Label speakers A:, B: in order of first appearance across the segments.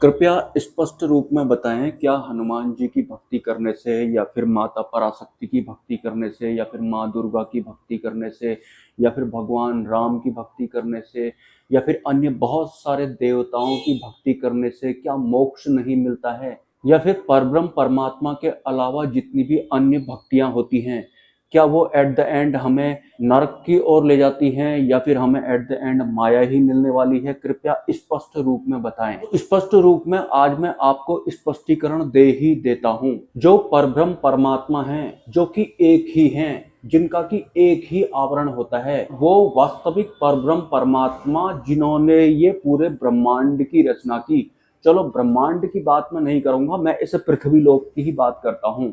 A: कृपया स्पष्ट रूप में बताएं, क्या हनुमान जी की भक्ति करने से या फिर माता पराशक्ति की भक्ति करने से या फिर माँ दुर्गा की भक्ति करने से या फिर भगवान राम की भक्ति करने से या फिर अन्य बहुत सारे देवताओं की भक्ति करने से क्या मोक्ष नहीं मिलता है? या फिर परब्रह्म परमात्मा के अलावा जितनी भी अन्य भक्तियां होती हैं, क्या वो एट द एंड हमें नरक की ओर ले जाती हैं या फिर हमें एट द एंड माया ही मिलने वाली है? कृपया स्पष्ट रूप में बताएं। स्पष्ट रूप में आज मैं आपको स्पष्टीकरण दे ही देता हूं। जो परब्रह्म परमात्मा हैं, जो कि एक ही हैं, जिनका कि एक ही आवरण होता है, वो वास्तविक परब्रह्म परमात्मा जिन्होंने ये पूरे ब्रह्मांड की रचना की। चलो, ब्रह्मांड की बात मैं नहीं करूंगा, मैं इस पृथ्वी लोक की ही बात करता हूं।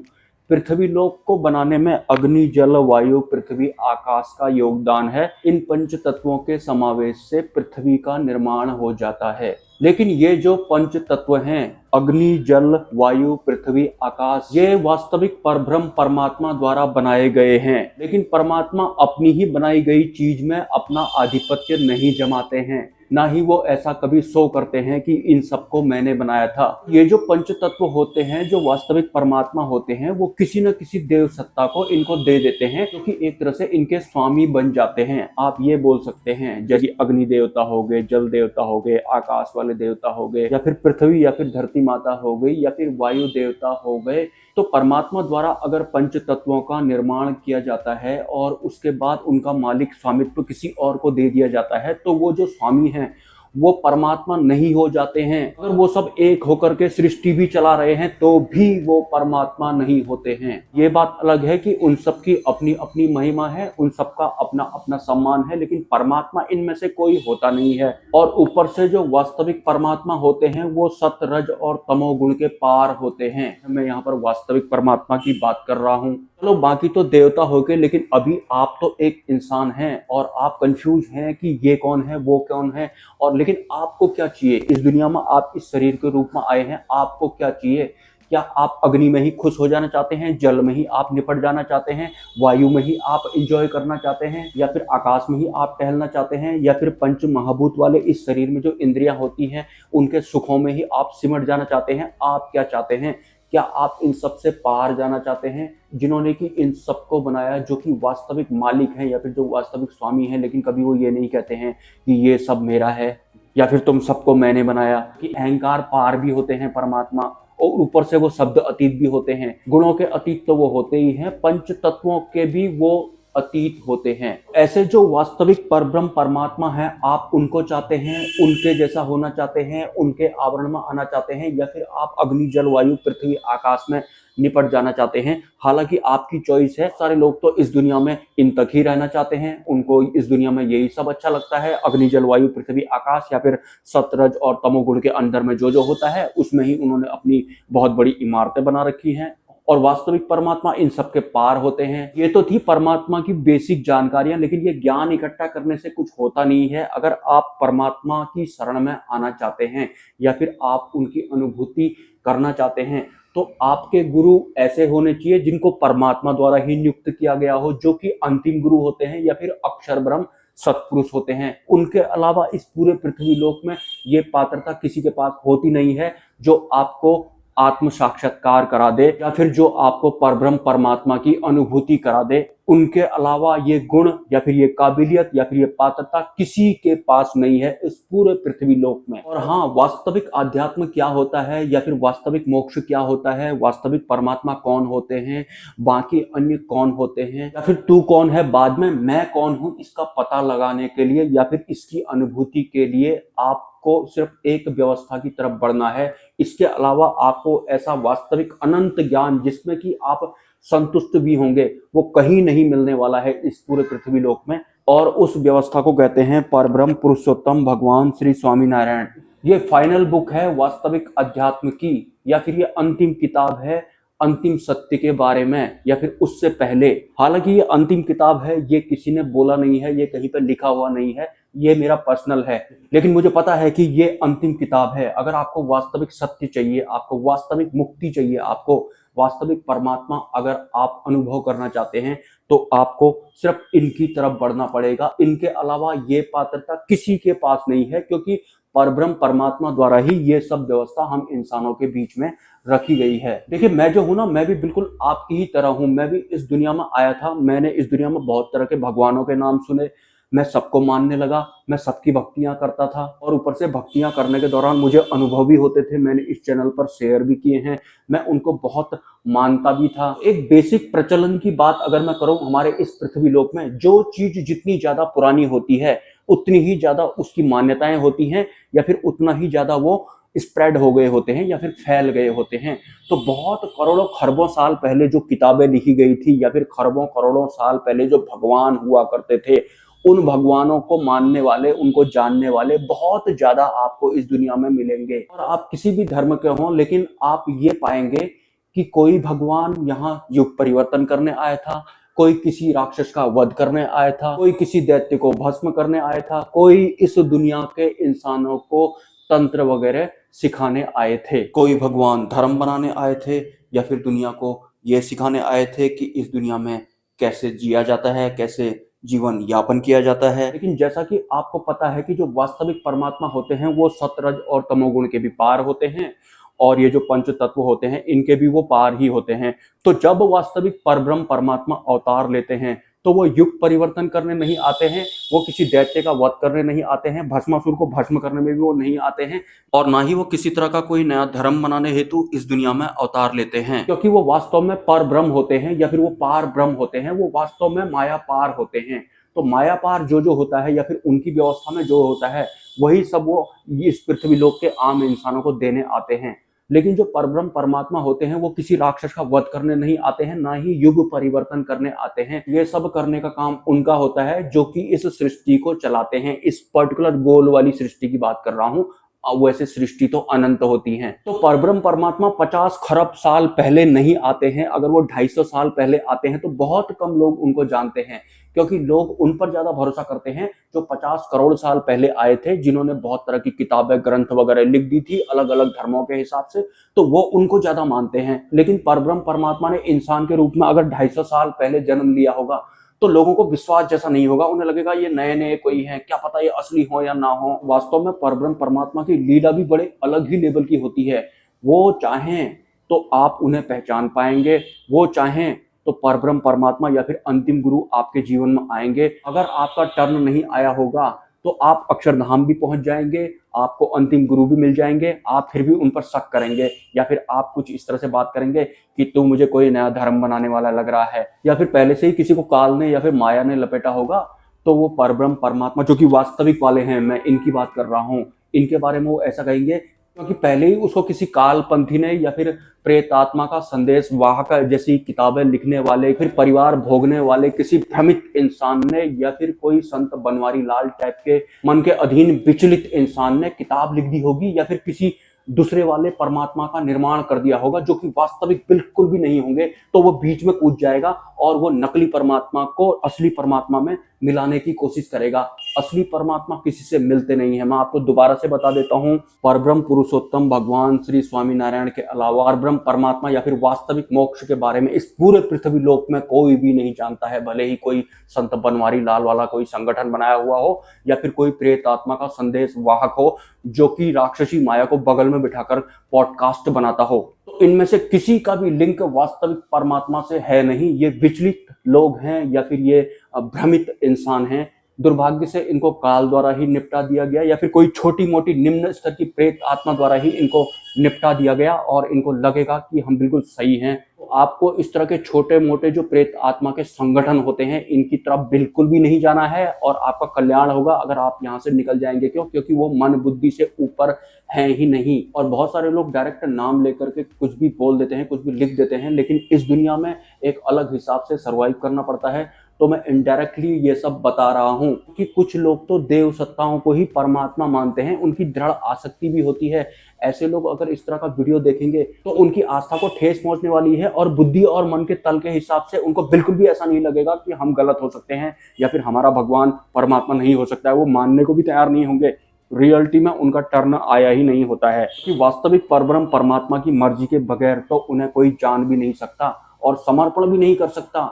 A: पृथ्वी लोक को बनाने में अग्नि, जल, वायु, पृथ्वी, आकाश का योगदान है। इन पंच तत्वों के समावेश से पृथ्वी का निर्माण हो जाता है। लेकिन ये जो पंच तत्व हैं, अग्नि, जल, वायु, पृथ्वी, आकाश, ये वास्तविक परब्रह्म परमात्मा द्वारा बनाए गए हैं। लेकिन परमात्मा अपनी ही बनाई गई चीज में अपना आधिपत्य नहीं जमाते हैं, ना ही वो ऐसा कभी शो करते हैं कि इन सबको मैंने बनाया था। ये जो पंच तत्व होते हैं, जो वास्तविक परमात्मा होते हैं, वो किसी न किसी देव सत्ता को इनको दे देते हैं, क्योंकि तो एक तरह से इनके स्वामी बन जाते हैं। आप ये बोल सकते हैं, जैसे अग्नि देवता हो गए, जल देवता हो गए, आकाश वाले देवता हो गए, या फिर पृथ्वी या फिर धरती माता हो गई, या फिर वायु देवता हो गए। तो परमात्मा द्वारा अगर पंच तत्वों का निर्माण किया जाता है और उसके बाद उनका मालिक स्वामित्व किसी और को दे दिया जाता है, तो वो जो स्वामी हैं वो परमात्मा नहीं हो जाते हैं। अगर वो सब एक होकर के सृष्टि भी चला रहे हैं तो भी वो परमात्मा नहीं होते हैं। ये बात अलग है कि उन सब की अपनी अपनी महिमा है, उन सबका अपना अपना सम्मान है, लेकिन परमात्मा इनमें से कोई होता नहीं है। और ऊपर से जो वास्तविक परमात्मा होते हैं वो सत, रज और तमोगुण के पार होते हैं। मैं यहाँ पर वास्तविक परमात्मा की बात कर रहा हूँ। चलो, बाकी तो देवता हो गए, लेकिन अभी आप तो एक इंसान हैं और आप कंफ्यूज हैं कि ये कौन है, वो कौन है। और लेकिन आपको क्या चाहिए इस दुनिया में? आप इस शरीर के रूप में आए हैं, आपको क्या चाहिए? क्या आप अग्नि में ही खुश हो जाना चाहते हैं, जल में ही आप निपट जाना चाहते हैं, वायु में ही आप एंजॉय करना चाहते हैं, या फिर आकाश में ही आप टहलना चाहते हैं, या फिर पंच महाभूत वाले इस शरीर में जो इंद्रियां होती हैं उनके सुखों में ही आप सिमट जाना चाहते हैं? आप क्या चाहते हैं? क्या आप इन सब से पार जाना चाहते हैं, जिन्होंने कि इन सबको बनाया, जो कि वास्तविक मालिक हैं या फिर जो वास्तविक स्वामी हैं, लेकिन कभी वो ये नहीं कहते हैं कि ये सब मेरा है या फिर तुम सबको मैंने बनाया। कि अहंकार पार भी होते हैं परमात्मा, और ऊपर से वो शब्द अतीत भी होते हैं। गुणों के अतीत तो वो होते ही हैं, पंच तत्वों के भी वो अतीत होते हैं। ऐसे जो वास्तविक परब्रह्म परमात्मा है, आप उनको चाहते हैं, उनके जैसा होना चाहते हैं, उनके आवरण में आना चाहते हैं, या फिर आप अग्नि, जल, वायु, पृथ्वी, आकाश में निपट जाना चाहते हैं? हालांकि आपकी चॉइस है। सारे लोग तो इस दुनिया में इन तक ही रहना चाहते हैं, उनको इस दुनिया में यही सब अच्छा लगता है, अग्नि, जल, वायु, पृथ्वी, आकाश, या फिर सतरज और तमोगुण के अंदर में जो जो होता है उसमें ही उन्होंने अपनी बहुत बड़ी इमारतें बना रखी हैं। और वास्तविक परमात्मा इन सब के पार होते हैं। ये तो थी परमात्मा की बेसिक जानकारियां, लेकिन ये ज्ञान इकट्ठा करने से कुछ होता नहीं है। अगर आप परमात्मा की शरण में आना चाहते हैं या फिर आप उनकी अनुभूति करना चाहते हैं, तो आपके गुरु ऐसे होने चाहिए जिनको परमात्मा द्वारा ही नियुक्त किया गया हो, जो कि अंतिम गुरु होते हैं या फिर अक्षर ब्रह्म सत्पुरुष होते हैं। उनके अलावा इस पूरे पृथ्वी लोक में ये पात्रता किसी के पास होती नहीं है, जो आपको आत्म साक्षात्कार करा दे या फिर जो आपको परब्रह्म परमात्मा की अनुभूति करा दे। उनके अलावा ये गुण या फिर ये काबिलियत या फिर ये पात्रता किसी के पास नहीं है इस पूरे पृथ्वी लोक में। और हाँ, वास्तविक आध्यात्म क्या होता है या फिर वास्तविक मोक्ष क्या होता है, वास्तविक परमात्मा कौन होते हैं, बाकी अन्य कौन होते हैं, या फिर तू कौन है बाद में मैं कौन हूं, इसका पता लगाने के लिए या फिर इसकी अनुभूति के लिए आपको सिर्फ एक व्यवस्था की तरफ बढ़ना है। इसके अलावा आपको ऐसा वास्तविक अनंत ज्ञान जिसमें कि आप संतुष्ट भी होंगे, वो कहीं नहीं मिलने वाला है इस पूरे पृथ्वी लोक में। और उस व्यवस्था को कहते हैं परब्रह्म पुरुषोत्तम भगवान श्री स्वामीनारायण। ये फाइनल बुक है वास्तविक अध्यात्म की, या फिर ये अंतिम किताब है अंतिम सत्य के बारे में, या फिर उससे पहले। हालांकि ये अंतिम किताब है, ये किसी ने बोला नहीं है, ये कहीं पर लिखा हुआ नहीं है, ये मेरा पर्सनल है, लेकिन मुझे पता है कि ये अंतिम किताब है। अगर आपको वास्तविक सत्य चाहिए, आपको वास्तविक मुक्ति चाहिए, आपको वास्तविक परमात्मा अगर आप अनुभव करना चाहते हैं, तो आपको सिर्फ इनकी तरफ बढ़ना पड़ेगा। इनके अलावा ये पात्रता किसी के पास नहीं है, क्योंकि परब्रह्म परमात्मा द्वारा ही ये सब व्यवस्था हम इंसानों के बीच में रखी गई है। देखिए, मैं जो हूं ना, मैं भी बिल्कुल आपकी ही तरह हूं। मैं भी इस दुनिया में आया था, मैंने इस दुनिया में बहुत तरह के भगवानों के नाम सुने, मैं सबको मानने लगा, मैं सबकी भक्तियां करता था, और ऊपर से भक्तियां करने के दौरान मुझे अनुभव भी होते थे, मैंने इस चैनल पर शेयर भी किए हैं, मैं उनको बहुत मानता भी था। एक बेसिक प्रचलन की बात अगर मैं करूं, हमारे इस पृथ्वी लोक में जो चीज जितनी ज्यादा पुरानी होती है उतनी ही ज्यादा उसकी मान्यताएं होती हैं, या फिर उतना ही ज्यादा वो स्प्रेड हो गए होते हैं या फिर फैल गए होते हैं। तो बहुत करोड़ों खरबों साल पहले जो किताबें लिखी गई थी, या फिर खरबों करोड़ों साल पहले जो भगवान हुआ करते थे, उन भगवानों को मानने वाले, उनको जानने वाले बहुत ज्यादा आपको इस दुनिया में मिलेंगे। और आप किसी भी धर्म के हों, लेकिन आप ये पाएंगे कि कोई भगवान यहाँ युग परिवर्तन करने आया था, कोई किसी राक्षस का वध करने आया था, कोई किसी दैत्य को भस्म करने आया था, कोई इस दुनिया के इंसानों को तंत्र वगैरह सिखाने आए थे, कोई भगवान धर्म बनाने आए थे, या फिर दुनिया को यह सिखाने आए थे कि इस दुनिया में कैसे जिया जाता है, कैसे जीवन यापन किया जाता है। लेकिन जैसा कि आपको पता है कि जो वास्तविक परमात्मा होते हैं वो सतरज और तमोगुण के भी पार होते हैं, और ये जो पंच तत्व होते हैं इनके भी वो पार ही होते हैं। तो जब वास्तविक परब्रह्म परमात्मा अवतार लेते हैं तो वो युग परिवर्तन करने नहीं आते हैं, वो किसी दैत्य का वध करने नहीं आते हैं, भस्मासुर को भस्म करने में भी वो नहीं आते हैं, और ना ही वो किसी तरह का कोई नया धर्म बनाने हेतु इस दुनिया में अवतार लेते हैं, क्योंकि वो वास्तव में पर ब्रह्म होते हैं, या फिर वो पार ब्रह्म होते हैं, वो वास्तव में माया पार होते हैं। तो माया पार जो होता है, या फिर उनकी व्यवस्था में जो होता है, वही सब वो इस पृथ्वी लोक के आम इंसानों को देने आते हैं। लेकिन जो परब्रह्म परमात्मा होते हैं वो किसी राक्षस का वध करने नहीं आते हैं, ना ही युग परिवर्तन करने आते हैं। ये सब करने का काम उनका होता है जो कि इस सृष्टि को चलाते हैं। इस पर्टिकुलर गोल वाली सृष्टि की बात कर रहा हूं, वैसे सृष्टि तो अनंत होती है। तो परब्रह्म परमात्मा 50 खरब साल पहले नहीं आते हैं, अगर वो 250 साल पहले आते हैं तो बहुत कम लोग उनको जानते हैं, क्योंकि लोग उन पर ज्यादा भरोसा करते हैं जो 50 करोड़ साल पहले आए थे, जिन्होंने बहुत तरह की किताबें, ग्रंथ वगैरह लिख दी थी अलग अलग धर्मों के हिसाब से, तो वो उनको ज्यादा मानते हैं। लेकिन परब्रह्म परमात्मा ने इंसान के रूप में अगर 250 साल पहले जन्म लिया होगा तो लोगों को विश्वास जैसा नहीं होगा, उन्हें लगेगा ये नए नए कोई हैं, क्या पता ये असली हो या ना हो। वास्तव में परब्रह्म परमात्मा की लीला भी बड़े अलग ही लेवल की होती है। वो चाहें तो आप उन्हें पहचान पाएंगे, वो चाहें तो परब्रह्म परमात्मा या फिर अंतिम गुरु आपके जीवन में आएंगे। अगर आपका टर्न नहीं आया होगा तो आप अक्षरधाम भी पहुंच जाएंगे, आपको अंतिम गुरु भी मिल जाएंगे, आप फिर भी उन पर शक करेंगे, या फिर आप कुछ इस तरह से बात करेंगे कि तू मुझे कोई नया धर्म बनाने वाला लग रहा है, या फिर पहले से ही किसी को काल ने या फिर माया ने लपेटा होगा। तो वो परब्रह्म परमात्मा जो कि वास्तविक वाले हैं, मैं इनकी बात कर रहा हूँ, इनके बारे में वो ऐसा कहेंगे क्योंकि पहले ही उसको किसी कालपंथी ने या फिर प्रेत आत्मा का संदेश वाहक जैसी किताबें लिखने वाले, फिर परिवार भोगने वाले किसी भ्रमित इंसान ने, या फिर कोई संत बनवारी लाल टाइप के मन के अधीन विचलित इंसान ने किताब लिख दी होगी, या फिर किसी दूसरे वाले परमात्मा का निर्माण कर दिया होगा जो कि वास्तविक बिल्कुल भी नहीं होंगे। तो वो बीच में कूद जाएगा और वो नकली परमात्मा को असली परमात्मा में मिलाने की कोशिश करेगा। असली परमात्मा किसी से मिलते नहीं है। मैं आपको दोबारा से बता देता हूँ, परब्रह्म पुरुषोत्तम भगवान श्री स्वामी नारायण के अलावा परब्रह्म परमात्मा या फिर वास्तविक मोक्ष के बारे में इस पूरे पृथ्वी लोक में कोई भी नहीं जानता है। भले ही कोई संत बनवारी लाल वाला कोई संगठन बनाया हुआ हो, या फिर कोई प्रेत आत्मा का संदेश वाहक हो जो कि राक्षसी माया को बगल में बिठाकर पॉडकास्ट बनाता हो, तो इनमें से किसी का भी लिंक वास्तविक परमात्मा से है नहीं। ये विचलित लोग हैं या फिर ये भ्रमित इंसान हैं। दुर्भाग्य से इनको काल द्वारा ही निपटा दिया गया, या फिर कोई छोटी मोटी निम्न स्तर की प्रेत आत्मा द्वारा ही इनको निपटा दिया गया, और इनको लगेगा कि हम बिल्कुल सही हैं। तो आपको इस तरह के छोटे मोटे जो प्रेत आत्मा के संगठन होते हैं इनकी तरफ बिल्कुल भी नहीं जाना है, और आपका कल्याण होगा अगर आप यहाँ से निकल जाएंगे। क्यों? क्योंकि वो मन बुद्धि से ऊपर है ही नहीं। और बहुत सारे लोग डायरेक्ट नाम लेकर के कुछ भी बोल देते हैं, कुछ भी लिख देते हैं, लेकिन इस दुनिया में एक अलग हिसाब से सर्वाइव करना पड़ता है। तो मैं इनडायरेक्टली ये सब बता रहा हूँ कि कुछ लोग तो देव सत्ताओं को ही परमात्मा मानते हैं, उनकी दृढ़ आसक्ति भी होती है। ऐसे लोग अगर इस तरह का वीडियो देखेंगे तो उनकी आस्था को ठेस पहुंचने वाली है, और बुद्धि और मन के तल के हिसाब से उनको बिल्कुल भी ऐसा नहीं लगेगा कि हम गलत हो सकते हैं या फिर हमारा भगवान परमात्मा नहीं हो सकता है। वो मानने को भी तैयार नहीं होंगे। रियलिटी में उनका टर्न आया ही नहीं होता है कि वास्तविक परब्रह्म परमात्मा की मर्जी के बगैर तो उन्हें कोई जान भी नहीं सकता और समर्पण भी नहीं कर सकता।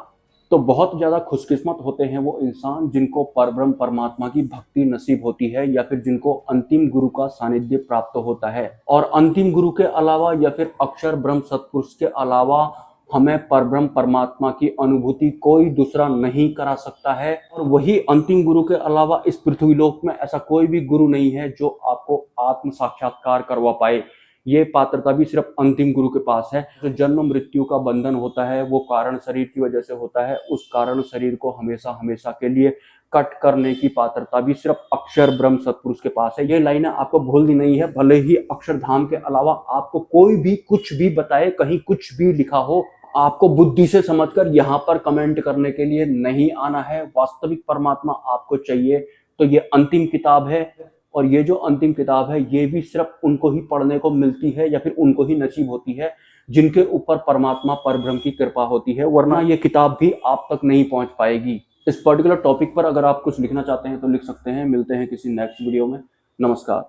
A: तो बहुत ज्यादा खुशकिस्मत होते हैं वो इंसान जिनको परब्रह्म परमात्मा की भक्ति नसीब होती है या फिर जिनको अंतिम गुरु का सानिध्य प्राप्त होता है। और अंतिम गुरु के अलावा या फिर अक्षर ब्रह्म सत्पुरुष के अलावा हमें परब्रह्म परमात्मा की अनुभूति कोई दूसरा नहीं करा सकता है। और वही अंतिम गुरु के अलावा इस पृथ्वीलोक में ऐसा कोई भी गुरु नहीं है जो आपको आत्म साक्षात्कार करवा पाए। ये पात्रता भी सिर्फ अंतिम गुरु के पास है। जो जन्म मृत्यु का बंधन होता है वो कारण शरीर की वजह से होता है। उस कारण शरीर को हमेशा हमेशा के लिए कट करने की पात्रता भी सिर्फ अक्षर ब्रह्म सत्पुरुष के पास है। ये लाइनें आपको भूलनी नहीं है। भले ही अक्षरधाम के अलावा आपको कोई भी कुछ भी बताए, कहीं कुछ भी लिखा हो, आपको बुद्धि से समझकर यहाँ पर कमेंट करने के लिए नहीं आना है। वास्तविक परमात्मा आपको चाहिए तो ये अंतिम किताब है। और ये जो अंतिम किताब है ये भी सिर्फ उनको ही पढ़ने को मिलती है या फिर उनको ही नसीब होती है जिनके ऊपर परमात्मा परब्रह्म की कृपा होती है, वरना ये किताब भी आप तक नहीं पहुंच पाएगी। इस पर्टिकुलर टॉपिक पर अगर आप कुछ लिखना चाहते हैं तो लिख सकते हैं। मिलते हैं किसी नेक्स्ट वीडियो में। नमस्कार।